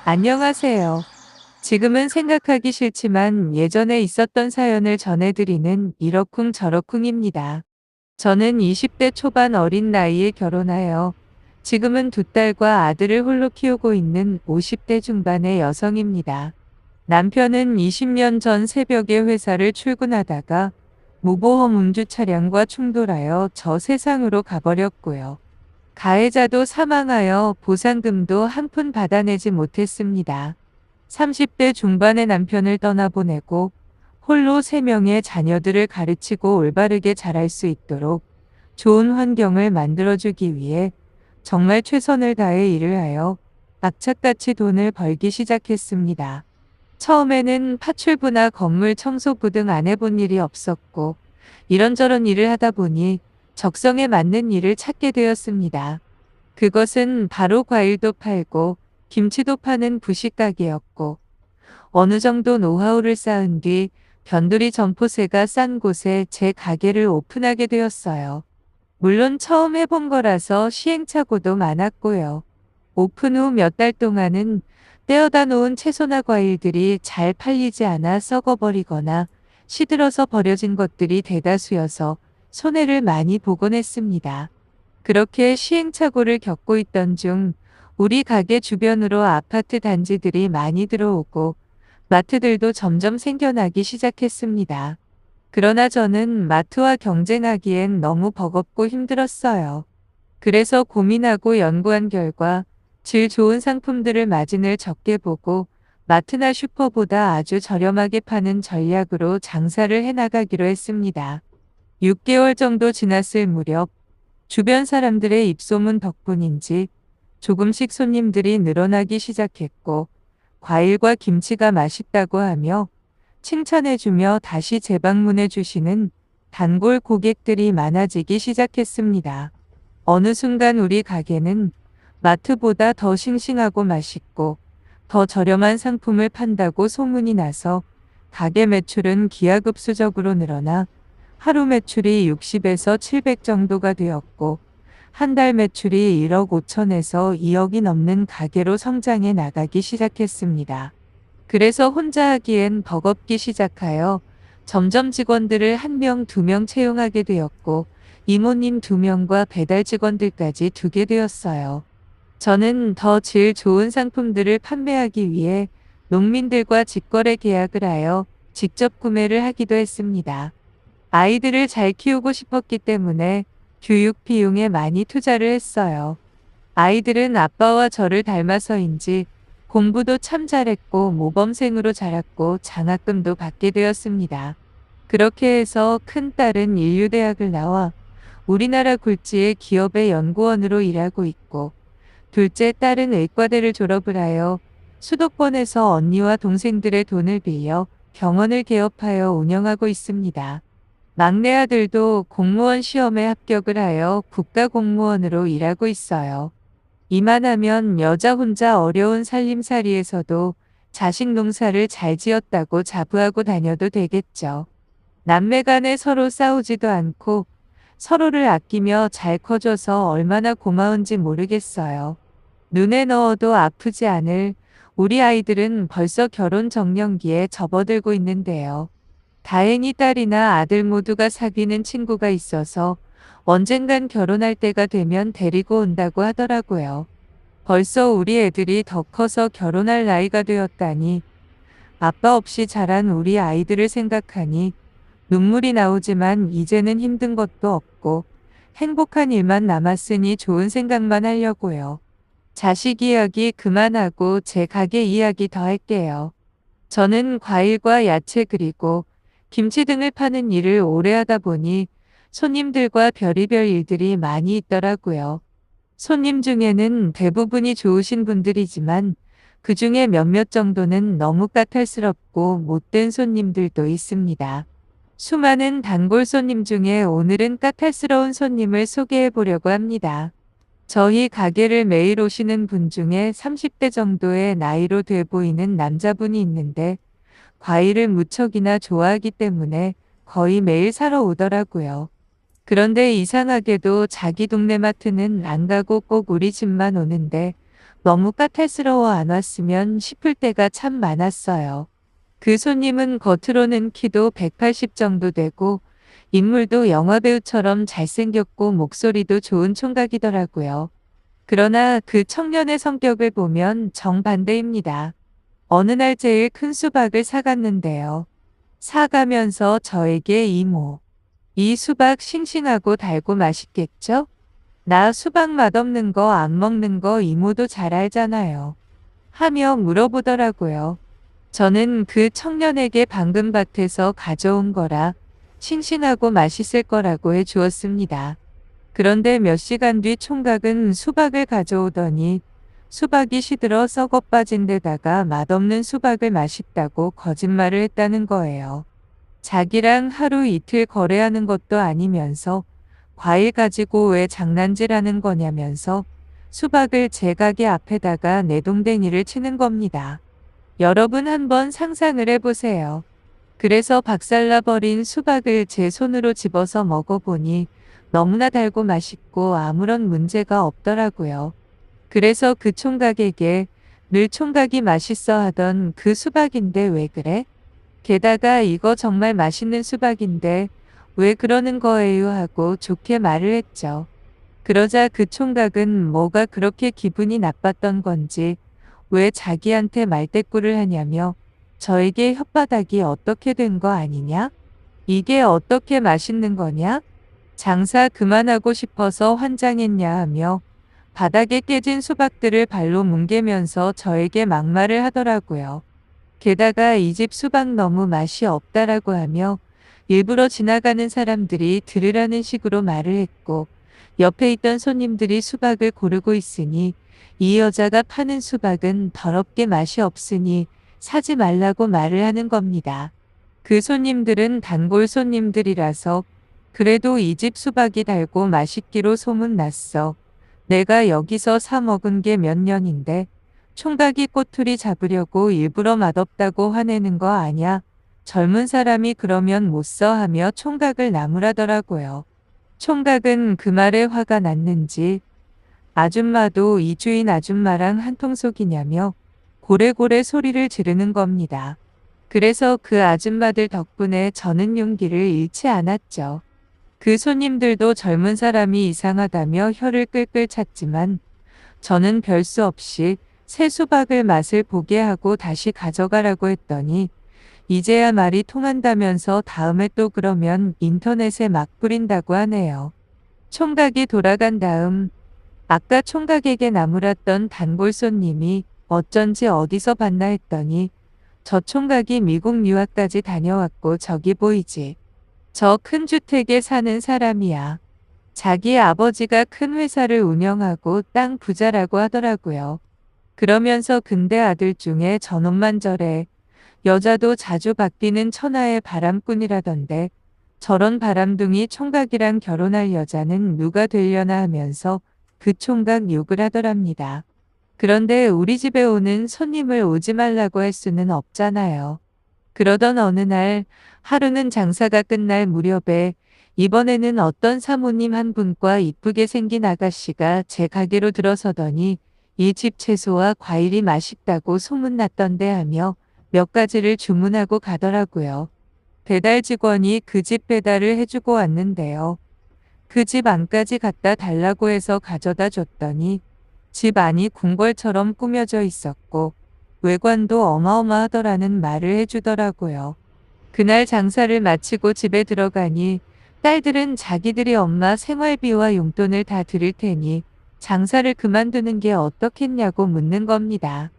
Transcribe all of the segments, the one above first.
안녕하세요. 지금은 생각하기 싫지만 예전에 있었던 사연을 전해드리는 이러쿵저러쿵입니다. 저는 20대 초반 어린 나이에 결혼하여 지금은 두 딸과 아들을 홀로 키우고 있는 50대 중반의 여성입니다. 남편은 20년 전 새벽에 회사를 출근하다가 무보험 음주 차량과 충돌하여 저 세상으로 가버렸고요. 가해자도 사망하여 보상금도 한 푼 받아내지 못했습니다. 30대 중반의 남편을 떠나보내고 홀로 3명의 자녀들을 가르치고 올바르게 자랄 수 있도록 좋은 환경을 만들어주기 위해 정말 최선을 다해 일을 하여 악착같이 돈을 벌기 시작했습니다. 처음에는 파출부나 건물 청소부 등 안 해본 일이 없었고 이런저런 일을 하다 보니 적성에 맞는 일을 찾게 되었습니다. 그것은 바로 과일도 팔고 김치도 파는 부식가게였고 어느 정도 노하우를 쌓은 뒤 변두리 점포세가 싼 곳에 제 가게를 오픈하게 되었어요. 물론 처음 해본 거라서 시행착오도 많았고요. 오픈 후 몇 달 동안은 떼어다 놓은 채소나 과일들이 잘 팔리지 않아 썩어버리거나 시들어서 버려진 것들이 대다수여서 손해를 많이 보곤 했습니다. 그렇게 시행착오를 겪고 있던 중 우리 가게 주변으로 아파트 단지들이 많이 들어오고 마트들도 점점 생겨나기 시작했습니다. 그러나 저는 마트와 경쟁하기엔 너무 버겁고 힘들었어요. 그래서 고민하고 연구한 결과 질 좋은 상품들을 마진을 적게 보고 마트나 슈퍼보다 아주 저렴하게 파는 전략으로 장사를 해나가기로 했습니다. 6개월 정도 지났을 무렵 주변 사람들의 입소문 덕분인지 조금씩 손님들이 늘어나기 시작했고 과일과 김치가 맛있다고 하며 칭찬해주며 다시 재방문해 주시는 단골 고객들이 많아지기 시작했습니다. 어느 순간 우리 가게는 마트보다 더 싱싱하고 맛있고 더 저렴한 상품을 판다고 소문이 나서 가게 매출은 기하급수적으로 늘어나 하루 매출이 60에서 700 정도가 되었고 한 달 매출이 1억 5천에서 2억이 넘는 가게로 성장해 나가기 시작했습니다. 그래서 혼자 하기엔 버겁기 시작하여 점점 직원들을 1명, 2명 채용하게 되었고 이모님 2명과 배달 직원들까지 두게 되었어요. 저는 더 질 좋은 상품들을 판매하기 위해 농민들과 직거래 계약을 하여 직접 구매를 하기도 했습니다. 아이들을 잘 키우고 싶었기 때문에 교육 비용에 많이 투자를 했어요. 아이들은 아빠와 저를 닮아서인지 공부도 참 잘했고 모범생으로 자랐고 장학금도 받게 되었습니다. 그렇게 해서 큰딸은 인류대학을 나와 우리나라 굴지의 기업의 연구원으로 일하고 있고 둘째 딸은 의과대를 졸업을 하여 수도권에서 언니와 동생들의 돈을 빌려 병원을 개업하여 운영하고 있습니다. 막내 아들도 공무원 시험에 합격을 하여 국가공무원으로 일하고 있어요. 이만하면 여자 혼자 어려운 살림살이에서도 자식 농사를 잘 지었다고 자부하고 다녀도 되겠죠. 남매 간에 서로 싸우지도 않고 서로를 아끼며 잘 커줘서 얼마나 고마운지 모르겠어요. 눈에 넣어도 아프지 않을 우리 아이들은 벌써 결혼 정년기에 접어들고 있는데요. 다행히 딸이나 아들 모두가 사귀는 친구가 있어서 언젠간 결혼할 때가 되면 데리고 온다고 하더라고요. 벌써 우리 애들이 더 커서 결혼할 나이가 되었다니 아빠 없이 자란 우리 아이들을 생각하니 눈물이 나오지만 이제는 힘든 것도 없고 행복한 일만 남았으니 좋은 생각만 하려고요. 자식 이야기 그만하고 제 가게 이야기 더 할게요. 저는 과일과 야채 그리고 김치 등을 파는 일을 오래 하다 보니 손님들과 별의별 일들이 많이 있더라고요. 손님 중에는 대부분이 좋으신 분들이지만 그 중에 몇몇 정도는 너무 까탈스럽고 못된 손님들도 있습니다. 수많은 단골 손님 중에 오늘은 까탈스러운 손님을 소개해 보려고 합니다. 저희 가게를 매일 오시는 분 중에 30대 정도의 나이로 돼 보이는 남자분이 있는데 과일을 무척이나 좋아하기 때문에 거의 매일 사러 오더라고요. 그런데 이상하게도 자기 동네 마트는 안 가고 꼭 우리 집만 오는데 너무 까탈스러워 안 왔으면 싶을 때가 참 많았어요. 그 손님은 겉으로는 키도 180 정도 되고 인물도 영화배우처럼 잘생겼고 목소리도 좋은 총각이더라고요. 그러나 그 청년의 성격을 보면 정반대입니다. 어느 날 제일 큰 수박을 사갔는데요. 사가면서 저에게 이모, 이 수박 싱싱하고 달고 맛있겠죠? 나 수박 맛없는 거 안 먹는 거 이모도 잘 알잖아요. 하며 물어보더라고요. 저는 그 청년에게 방금 밭에서 가져온 거라 싱싱하고 맛있을 거라고 해 주었습니다. 그런데 몇 시간 뒤 총각은 수박을 가져오더니 수박이 시들어 썩어 빠진 데다가 맛없는 수박을 맛있다고 거짓말을 했다는 거예요. 자기랑 하루 이틀 거래하는 것도 아니면서 과일 가지고 왜 장난질하는 거냐면서 수박을 제 가게 앞에다가 내동댕이를 치는 겁니다. 여러분 한번 상상을 해보세요. 그래서 박살나버린 수박을 제 손으로 집어서 먹어보니 너무나 달고 맛있고 아무런 문제가 없더라고요. 그래서 그 총각에게 늘 총각이 맛있어 하던 그 수박인데 왜 그래? 게다가 이거 정말 맛있는 수박인데 왜 그러는 거예요 하고 좋게 말을 했죠. 그러자 그 총각은 뭐가 그렇게 기분이 나빴던 건지 왜 자기한테 말대꾸를 하냐며 저에게 혓바닥이 어떻게 된 거 아니냐? 이게 어떻게 맛있는 거냐? 장사 그만하고 싶어서 환장했냐 하며 바닥에 깨진 수박들을 발로 뭉개면서 저에게 막말을 하더라고요. 게다가 이 집 수박 너무 맛이 없다라고 하며 일부러 지나가는 사람들이 들으라는 식으로 말을 했고 옆에 있던 손님들이 수박을 고르고 있으니 이 여자가 파는 수박은 더럽게 맛이 없으니 사지 말라고 말을 하는 겁니다. 그 손님들은 단골 손님들이라서 그래도 이 집 수박이 달고 맛있기로 소문났어. 내가 여기서 사 먹은 게 몇 년인데 총각이 꼬투리 잡으려고 일부러 맛없다고 화내는 거 아냐? 젊은 사람이 그러면 못 써 하며 총각을 나무라더라고요. 총각은 그 말에 화가 났는지 아줌마도 이 주인 아줌마랑 한통속이냐며 고래고래 소리를 지르는 겁니다. 그래서 그 아줌마들 덕분에 저는 용기를 잃지 않았죠. 그 손님들도 젊은 사람이 이상하다며 혀를 끌끌 찼지만 저는 별 수 없이 새 수박을 맛을 보게 하고 다시 가져가라고 했더니 이제야 말이 통한다면서 다음에 또 그러면 인터넷에 막 뿌린다고 하네요. 총각이 돌아간 다음 아까 총각에게 나무랐던 단골 손님이 어쩐지 어디서 봤나 했더니 저 총각이 미국 유학까지 다녀왔고 저기 보이지. 저 큰 주택에 사는 사람이야. 자기 아버지가 큰 회사를 운영하고 땅 부자라고 하더라고요. 그러면서 근데 아들 중에 저놈만 저래. 여자도 자주 바뀌는 천하의 바람꾼이라던데 저런 바람둥이 총각이랑 결혼할 여자는 누가 되려나 하면서 그 총각 욕을 하더랍니다. 그런데 우리 집에 오는 손님을 오지 말라고 할 수는 없잖아요. 그러던 어느 날 하루는 장사가 끝날 무렵에 이번에는 어떤 사모님 한 분과 이쁘게 생긴 아가씨가 제 가게로 들어서더니 이 집 채소와 과일이 맛있다고 소문났던데 하며 몇 가지를 주문하고 가더라고요. 배달 직원이 그 집 배달을 해주고 왔는데요. 그 집 안까지 갖다 달라고 해서 가져다 줬더니 집 안이 궁궐처럼 꾸며져 있었고 외관도 어마어마하더라는 말을 해주더라고요. 그날 장사를 마치고 집에 들어가니 딸들은 자기들이 엄마 생활비와 용돈을 다 드릴 테니 장사를 그만두는 게 어떻겠냐고 묻는 겁니다.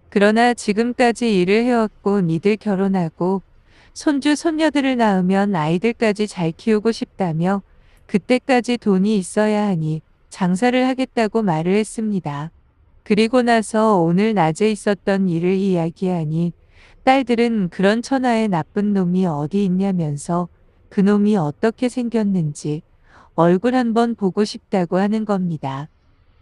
그러나 지금까지 일을 해왔고 니들 결혼하고 손주 손녀들을 낳으면 아이들까지 잘 키우고 싶다며 그때까지 돈이 있어야 하니 장사를 하겠다고 말을 했습니다. 그리고 나서 오늘 낮에 있었던 일을 이야기하니 딸들은 그런 천하의 나쁜 놈이 어디 있냐면서 그놈이 어떻게 생겼는지 얼굴 한번 보고 싶다고 하는 겁니다.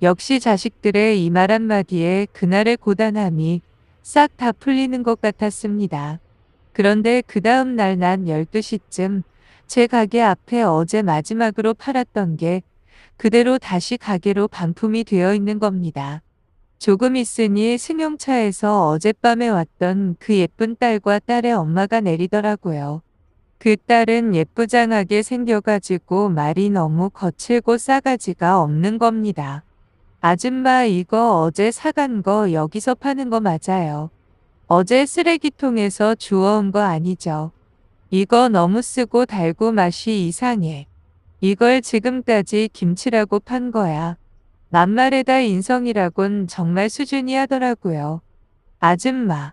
역시 자식들의 이 말 한마디에 그날의 고단함이 싹 다 풀리는 것 같았습니다. 그런데 그 다음 날 낮 12시쯤 제 가게 앞에 어제 마지막으로 팔았던 게 그대로 다시 가게로 반품이 되어 있는 겁니다. 조금 있으니 승용차에서 어젯밤에 왔던 그 예쁜 딸과 딸의 엄마가 내리더라고요. 그 딸은 예쁘장하게 생겨가지고 말이 너무 거칠고 싸가지가 없는 겁니다. 아줌마 이거 어제 사간 거 여기서 파는 거 맞아요. 어제 쓰레기통에서 주워온 거 아니죠. 이거 너무 쓰고 달고 맛이 이상해. 이걸 지금까지 김치라고 판 거야. 낱말에다 인성이라곤 정말 수준이 하더라고요. 아줌마,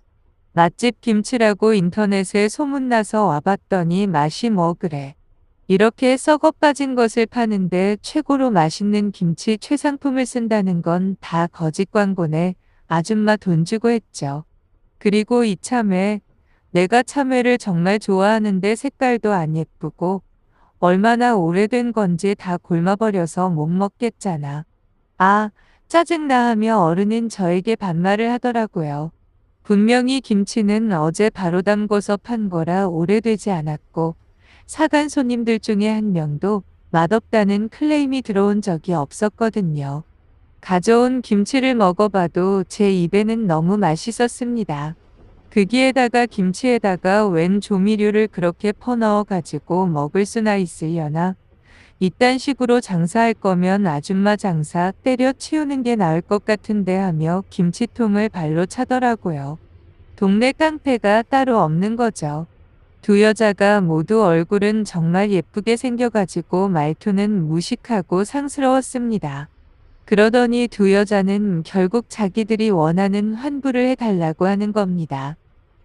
맛집 김치라고 인터넷에 소문나서 와봤더니 맛이 뭐 그래. 이렇게 썩어 빠진 것을 파는데 최고로 맛있는 김치 최상품을 쓴다는 건 다 거짓 광고네. 아줌마 돈 주고 했죠. 그리고 이 참외, 내가 참외를 정말 좋아하는데 색깔도 안 예쁘고 얼마나 오래된 건지 다 골마버려서 못 먹겠잖아. 아, 짜증나 하며 어른은 저에게 반말을 하더라고요. 분명히 김치는 어제 바로 담궈서 판 거라 오래되지 않았고 사간 손님들 중에 한 명도 맛없다는 클레임이 들어온 적이 없었거든요. 가져온 김치를 먹어봐도 제 입에는 너무 맛있었습니다. 거기에다가 김치에다가 웬 조미료를 그렇게 퍼넣어 가지고 먹을 수나 있으려나. 이딴 식으로 장사할 거면 아줌마 장사 때려치우는 게 나을 것 같은데 하며 김치통을 발로 차더라고요. 동네 깡패가 따로 없는 거죠. 두 여자가 모두 얼굴은 정말 예쁘게 생겨가지고 말투는 무식하고 상스러웠습니다. 그러더니 두 여자는 결국 자기들이 원하는 환불을 해달라고 하는 겁니다.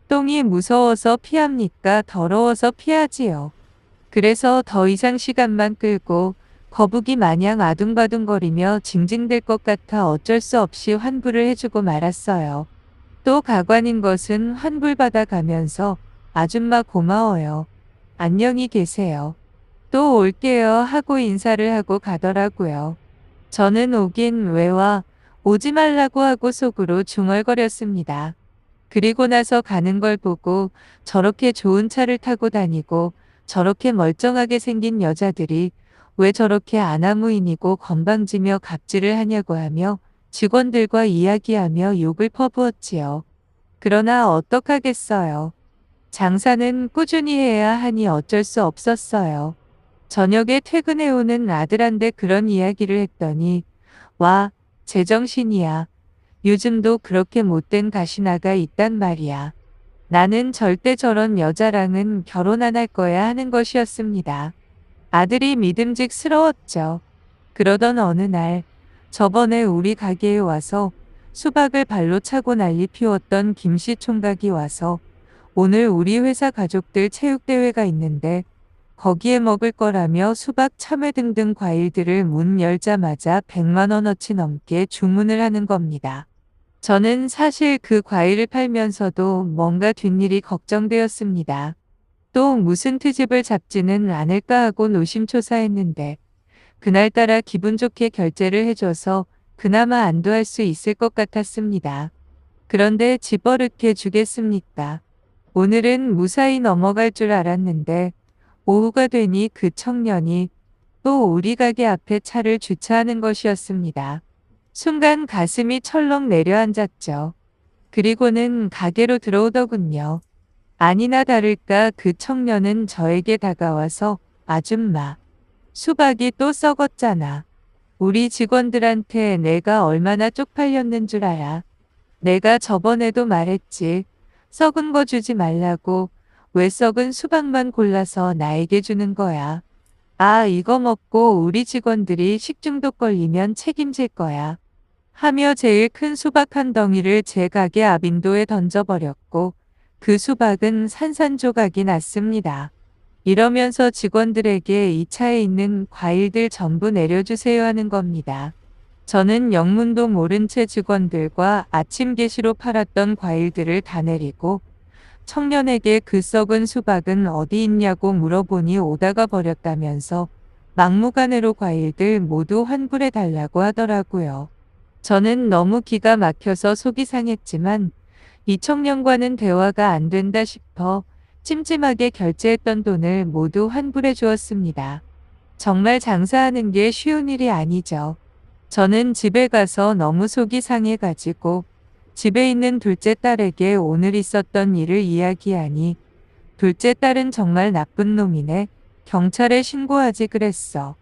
똥이 무서워서 피합니까? 더러워서 피하지요. 그래서 더 이상 시간만 끌고 거북이 마냥 아둥바둥거리며 징징댈 것 같아 어쩔 수 없이 환불을 해주고 말았어요. 또 가관인 것은 환불받아 가면서 아줌마 고마워요. 안녕히 계세요. 또 올게요 하고 인사를 하고 가더라고요. 저는 오긴 왜 와? 오지 말라고 하고 속으로 중얼거렸습니다. 그리고 나서 가는 걸 보고 저렇게 좋은 차를 타고 다니고 저렇게 멀쩡하게 생긴 여자들이 왜 저렇게 아나무인이고 건방지며 갑질을 하냐고 하며 직원들과 이야기하며 욕을 퍼부었지요. 그러나 어떡하겠어요. 장사는 꾸준히 해야 하니 어쩔 수 없었어요. 저녁에 퇴근해오는 아들한테 그런 이야기를 했더니 와, 제정신이야. 요즘도 그렇게 못된 가시나가 있단 말이야. 나는 절대 저런 여자랑은 결혼 안 할 거야 하는 것이었습니다. 아들이 믿음직스러웠죠. 그러던 어느 날 저번에 우리 가게에 와서 수박을 발로 차고 난리 피웠던 김씨 총각이 와서 오늘 우리 회사 가족들 체육대회가 있는데 거기에 먹을 거라며 수박, 참외 등등 과일들을 문 열자마자 100만 원어치 넘게 주문을 하는 겁니다. 저는 사실 그 과일을 팔면서도 뭔가 뒷일이 걱정되었습니다. 또 무슨 트집을 잡지는 않을까 하고 노심초사했는데 그날따라 기분 좋게 결제를 해줘서 그나마 안도할 수 있을 것 같았습니다. 그런데 집어릇게 주겠습니까? 오늘은 무사히 넘어갈 줄 알았는데 오후가 되니 그 청년이 또 우리 가게 앞에 차를 주차하는 것이었습니다. 순간 가슴이 철렁 내려앉았죠. 그리고는 가게로 들어오더군요. 아니나 다를까 그 청년은 저에게 다가와서 아줌마, 수박이 또 썩었잖아. 우리 직원들한테 내가 얼마나 쪽팔렸는 줄 알아. 내가 저번에도 말했지. 썩은 거 주지 말라고. 왜 썩은 수박만 골라서 나에게 주는 거야. 아, 이거 먹고 우리 직원들이 식중독 걸리면 책임질 거야. 하며 제일 큰 수박 한 덩이를 제 가게 앞인도에 던져버렸고 그 수박은 산산조각이 났습니다. 이러면서 직원들에게 이 차에 있는 과일들 전부 내려주세요 하는 겁니다. 저는 영문도 모른 채 직원들과 아침 게시로 팔았던 과일들을 다 내리고 청년에게 그 썩은 수박은 어디 있냐고 물어보니 오다가 버렸다면서 막무가내로 과일들 모두 환불해 달라고 하더라고요. 저는 너무 기가 막혀서 속이 상했지만 이 청년과는 대화가 안 된다 싶어 찜찜하게 결제했던 돈을 모두 환불해 주었습니다. 정말 장사하는 게 쉬운 일이 아니죠. 저는 집에 가서 너무 속이 상해가지고 집에 있는 둘째 딸에게 오늘 있었던 일을 이야기하니 둘째 딸은 정말 나쁜 놈이네. 경찰에 신고하지 그랬어.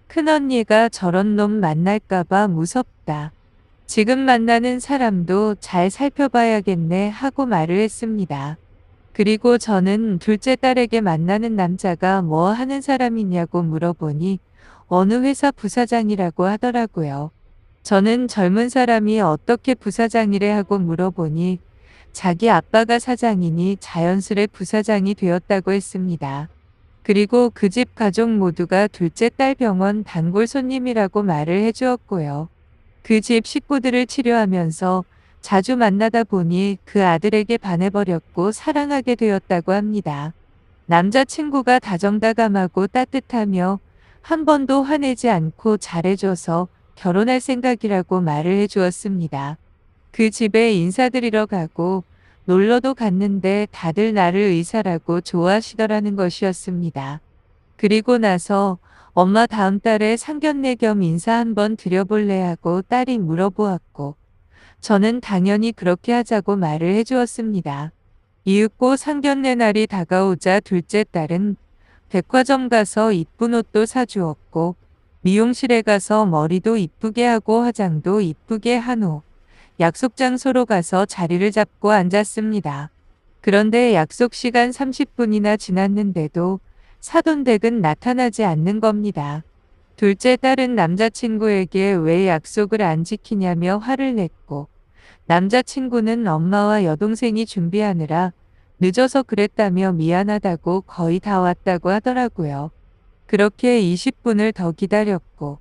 큰언니가 저런 놈 만날까봐 무섭다. 지금 만나는 사람도 잘 살펴봐야겠네 하고 말을 했습니다. 그리고 저는 둘째 딸에게 만나는 남자가 뭐 하는 사람이냐고 물어보니 어느 회사 부사장이라고 하더라고요. 저는 젊은 사람이 어떻게 부사장이래 하고 물어보니 자기 아빠가 사장이니 자연스레 부사장이 되었다고 했습니다. 그리고 그 집 가족 모두가 둘째 딸 병원 단골 손님이라고 말을 해주었고요. 그 집 식구들을 치료하면서 자주 만나다 보니 그 아들에게 반해버렸고 사랑하게 되었다고 합니다. 남자친구가 다정다감하고 따뜻하며 한 번도 화내지 않고 잘해줘서 결혼할 생각이라고 말을 해주었습니다. 그 집에 인사드리러 가고 놀러도 갔는데 다들 나를 의사라고 좋아하시더라는 것이었습니다. 그리고 나서 엄마 다음 달에 상견례 겸 인사 한번 드려볼래 하고 딸이 물어보았고 저는 당연히 그렇게 하자고 말을 해주었습니다. 이윽고 상견례 날이 다가오자 둘째 딸은 백화점 가서 이쁜 옷도 사주었고 미용실에 가서 머리도 이쁘게 하고 화장도 이쁘게 한 후 약속 장소로 가서 자리를 잡고 앉았습니다. 그런데 약속 시간 30분이나 지났는데도 사돈댁은 나타나지 않는 겁니다. 둘째 딸은 남자친구에게 왜 약속을 안 지키냐며 화를 냈고 남자친구는 엄마와 여동생이 준비하느라 늦어서 그랬다며 미안하다고 거의 다 왔다고 하더라고요. 그렇게 20분을 더 기다렸고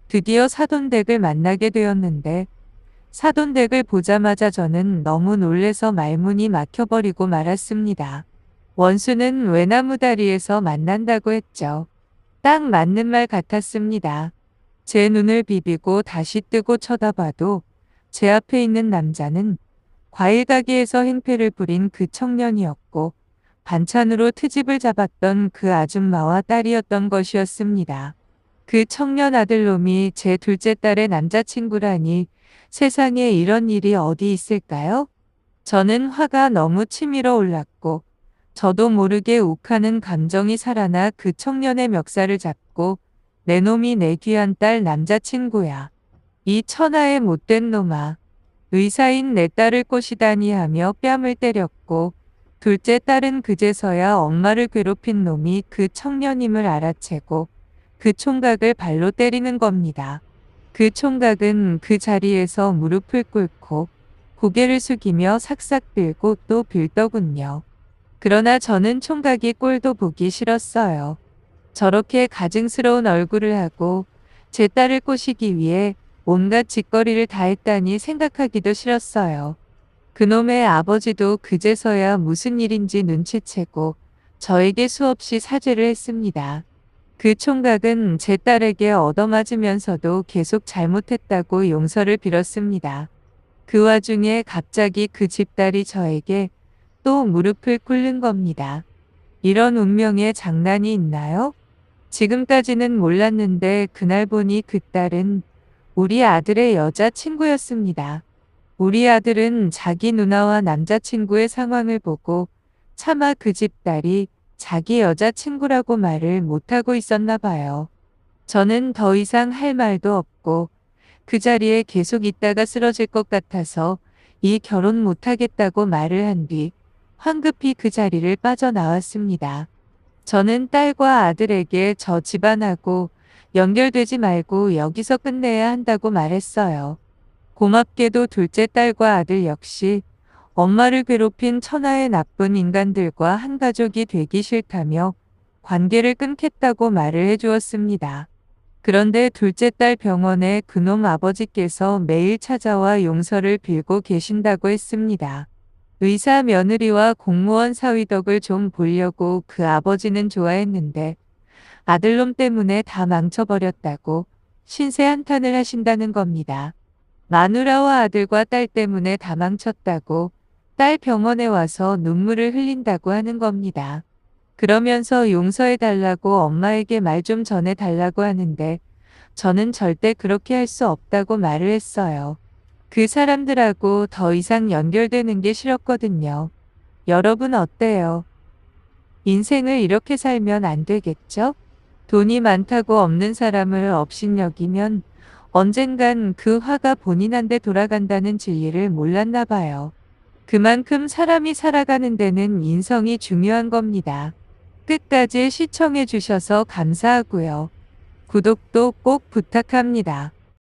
드디어 사돈댁을 만나게 되었는데 사돈댁을 보자마자 저는 너무 놀래서 말문이 막혀버리고 말았습니다. 원수는 외나무 다리에서 만난다고 했죠. 딱 맞는 말 같았습니다. 제 눈을 비비고 다시 뜨고 쳐다봐도 제 앞에 있는 남자는 과일 가게에서 행패를 부린 그 청년이었고 반찬으로 트집을 잡았던 그 아줌마와 딸이었던 것이었습니다. 그 청년 아들놈이 제 둘째 딸의 남자친구라니 세상에 이런 일이 어디 있을까요? 저는 화가 너무 치밀어 올랐고 저도 모르게 욱하는 감정이 살아나 그 청년의 멱살을 잡고 내 놈이 내 귀한 딸 남자친구야. 이 천하의 못된 놈아. 의사인 내 딸을 꼬시다니 하며 뺨을 때렸고 둘째 딸은 그제서야 엄마를 괴롭힌 놈이 그 청년임을 알아채고 그 총각을 발로 때리는 겁니다. 그 총각은 그 자리에서 무릎을 꿇고 고개를 숙이며 삭삭 빌고 또 빌더군요. 그러나 저는 총각이 꼴도 보기 싫었어요. 저렇게 가증스러운 얼굴을 하고 제 딸을 꼬시기 위해 온갖 짓거리를 다 했다니 생각하기도 싫었어요. 그놈의 아버지도 그제서야 무슨 일인지 눈치채고 저에게 수없이 사죄를 했습니다. 그 총각은 제 딸에게 얻어맞으면서도 계속 잘못했다고 용서를 빌었습니다. 그 와중에 갑자기 그 집딸이 저에게 또 무릎을 꿇는 겁니다. 이런 운명의 장난이 있나요? 지금까지는 몰랐는데 그날 보니 그 딸은 우리 아들의 여자친구였습니다. 우리 아들은 자기 누나와 남자친구의 상황을 보고 차마 그 집딸이 자기 여자친구라고 말을 못하고 있었나 봐요. 저는 더 이상 할 말도 없고 그 자리에 계속 있다가 쓰러질 것 같아서 이 결혼 못하겠다고 말을 한 뒤 황급히 그 자리를 빠져나왔습니다. 저는 딸과 아들에게 저 집안하고 연결되지 말고 여기서 끝내야 한다고 말했어요. 고맙게도 둘째 딸과 아들 역시 엄마를 괴롭힌 천하의 나쁜 인간들과 한 가족이 되기 싫다며 관계를 끊겠다고 말을 해주었습니다. 그런데 둘째 딸 병원에 그놈 아버지께서 매일 찾아와 용서를 빌고 계신다고 했습니다. 의사 며느리와 공무원 사위덕을 좀 보려고 그 아버지는 좋아했는데 아들놈 때문에 다 망쳐버렸다고 신세 한탄을 하신다는 겁니다. 마누라와 아들과 딸 때문에 다 망쳤다고 딸 병원에 와서 눈물을 흘린다고 하는 겁니다. 그러면서 용서해달라고 엄마에게 말 좀 전해달라고 하는데 저는 절대 그렇게 할 수 없다고 말을 했어요. 그 사람들하고 더 이상 연결되는 게 싫었거든요. 여러분 어때요? 인생을 이렇게 살면 안 되겠죠? 돈이 많다고 없는 사람을 업신여기면 언젠간 그 화가 본인한테 돌아간다는 진리를 몰랐나 봐요. 그만큼 사람이 살아가는 데는 인성이 중요한 겁니다. 끝까지 시청해 주셔서 감사하고요. 구독도 꼭 부탁합니다.